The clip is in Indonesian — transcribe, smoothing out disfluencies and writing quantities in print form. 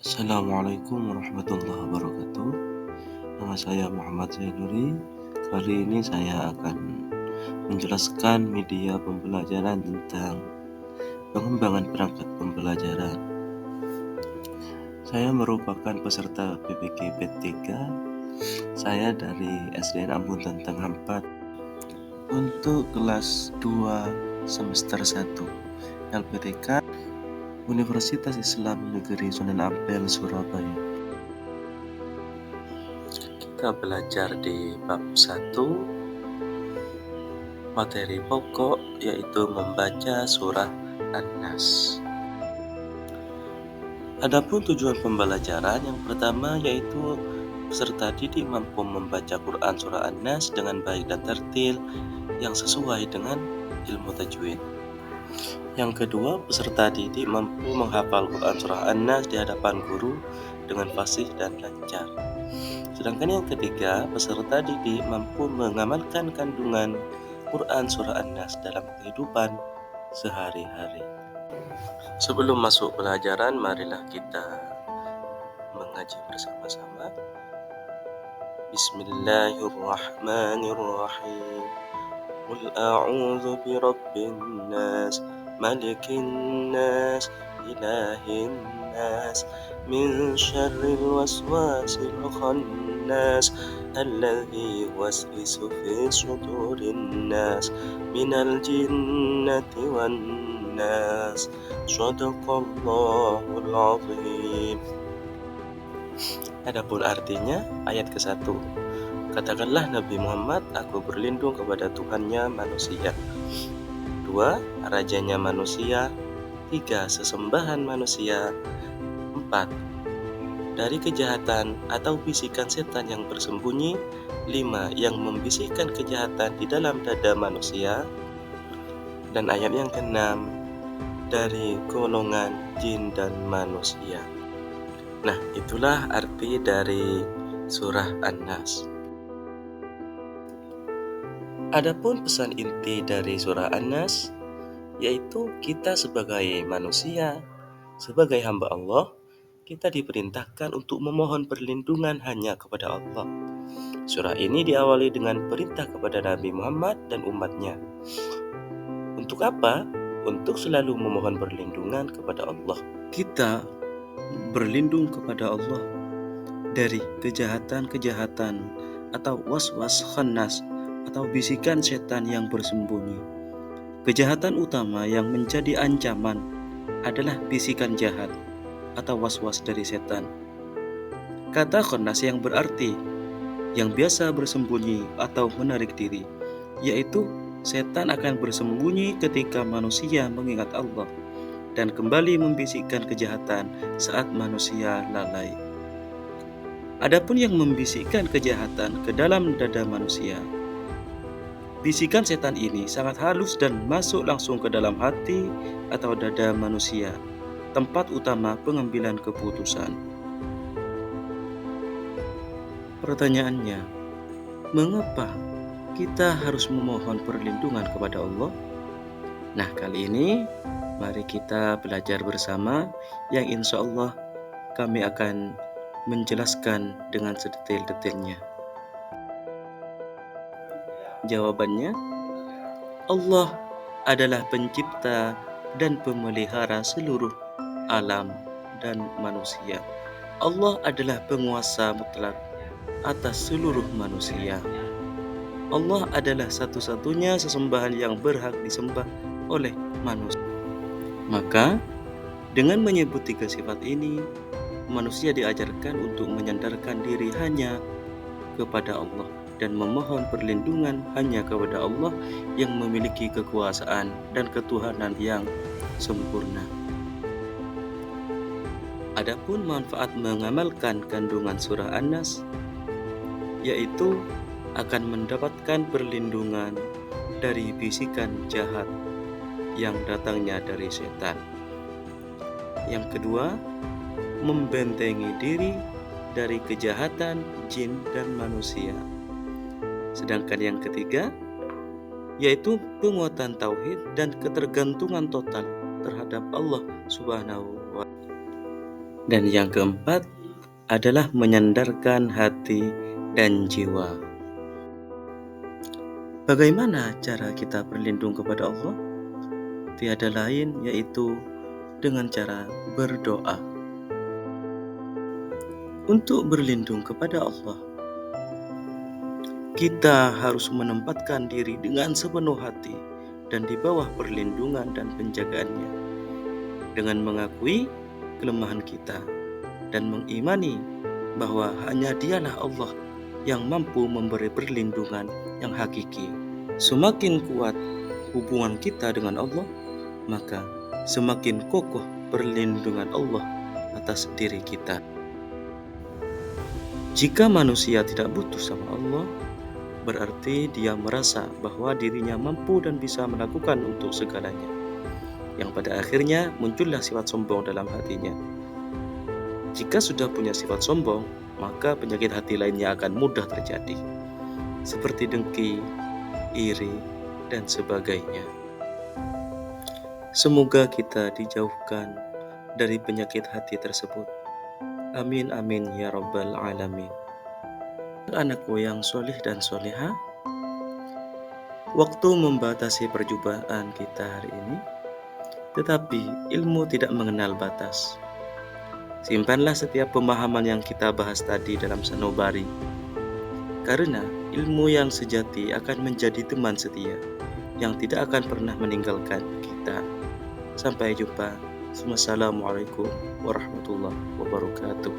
Assalamualaikum warahmatullahi wabarakatuh. Nama saya Muhammad Zainuri. Kali ini saya akan menjelaskan media pembelajaran tentang pengembangan perangkat pembelajaran. Saya merupakan peserta PPG P3. Saya dari SDN Ambon Tentang 4 untuk kelas 2 semester 1 LPTK Universitas Islam Negeri Sunan Ampel, Surabaya. Kita belajar di bab 1, materi pokok, yaitu membaca surah An-Nas. Adapun tujuan pembelajaran yang pertama yaitu peserta didik mampu membaca Quran surah An-Nas dengan baik dan tertil yang sesuai dengan ilmu tajwid. Yang kedua, peserta didik mampu menghafal Quran surah An-Nas di hadapan guru dengan fasih dan lancar. Sedangkan yang ketiga, peserta didik mampu mengamalkan kandungan Quran surah An-Nas dalam kehidupan sehari-hari. Sebelum masuk pelajaran, marilah kita mengaji bersama-sama. Bismillahirrahmanirrahim. Qul a'udzu birabbin nas, malikin nas, ilahin nas, min syarril waswasil khannas, alladzi yuwaswisu fi sudurin nas, minal jinnati wan nas. Shadaqallahul azim. Adapun artinya ayat ke-1. Katakanlah Nabi Muhammad, aku berlindung kepada Tuhannya manusia. 2. Rajanya manusia. 3. Sesembahan manusia. 4. Dari kejahatan atau bisikan setan yang bersembunyi. 5. Yang membisikkan kejahatan di dalam dada manusia. Dan ayat yang ke-6, dari golongan jin dan manusia. Nah, itulah arti dari surah An-Nas. Adapun pesan inti dari surah An-Nas, yaitu kita sebagai manusia, sebagai hamba Allah, kita diperintahkan untuk memohon perlindungan hanya kepada Allah. Surah ini diawali dengan perintah kepada Nabi Muhammad dan umatnya. Untuk apa? Untuk selalu memohon perlindungan kepada Allah. Kita berlindung kepada Allah dari kejahatan-kejahatan atau was-was khannas atau bisikan setan yang bersembunyi. Kejahatan utama yang menjadi ancaman adalah bisikan jahat atau was-was dari setan. Kata khannas yang berarti yang biasa bersembunyi atau menarik diri, yaitu setan akan bersembunyi ketika manusia mengingat Allah dan kembali membisikkan kejahatan saat manusia lalai. Adapun yang membisikkan kejahatan ke dalam dada manusia, bisikan setan ini sangat halus dan masuk langsung ke dalam hati atau dada manusia, tempat utama pengambilan keputusan. Pertanyaannya, mengapa kita harus memohon perlindungan kepada Allah? Nah, kali ini mari kita belajar bersama yang insya Allah kami akan menjelaskan dengan sedetail-detailnya. Jawabannya, Allah adalah pencipta dan pemelihara seluruh alam dan manusia. Allah adalah penguasa mutlak atas seluruh manusia. Allah adalah satu-satunya sesembahan yang berhak disembah oleh manusia. Maka, dengan menyebut 3 sifat ini, manusia diajarkan untuk menyandarkan diri hanya kepada Allah dan memohon perlindungan hanya kepada Allah yang memiliki kekuasaan dan ketuhanan yang sempurna. Adapun manfaat mengamalkan kandungan surah An-Nas, yaitu akan mendapatkan perlindungan dari bisikan jahat yang datangnya dari setan. Yang kedua, membentengi diri dari kejahatan jin dan manusia. Sedangkan yang ketiga, yaitu penguatan tauhid dan ketergantungan total terhadap Allah Subhanahu wa Ta'ala. Dan yang keempat adalah menyandarkan hati dan jiwa. Bagaimana cara kita berlindung kepada Allah? Tiada lain yaitu dengan cara berdoa. Untuk berlindung kepada Allah, kita harus menempatkan diri dengan sepenuh hati dan di bawah perlindungan dan penjagaannya, dengan mengakui kelemahan kita dan mengimani bahwa hanya Dialah Allah yang mampu memberi perlindungan yang hakiki. Semakin kuat hubungan kita dengan Allah, maka semakin kokoh perlindungan Allah atas diri kita. Jika manusia tidak butuh sama Allah, berarti dia merasa bahwa dirinya mampu dan bisa melakukan untuk segalanya, yang pada akhirnya muncullah sifat sombong dalam hatinya. Jika sudah punya sifat sombong, maka penyakit hati lainnya akan mudah terjadi, seperti dengki, iri, dan sebagainya. Semoga kita dijauhkan dari penyakit hati tersebut. Amin amin ya rabbal alamin. Anakku yang soleh dan soleha, waktu membatasi perjumpaan kita hari ini, tetapi ilmu tidak mengenal batas. Simpanlah setiap pemahaman yang kita bahas tadi dalam sanubari, karena ilmu yang sejati akan menjadi teman setia yang tidak akan pernah meninggalkan kita. Sampai jumpa. Wassalamualaikum warahmatullahi wabarakatuh.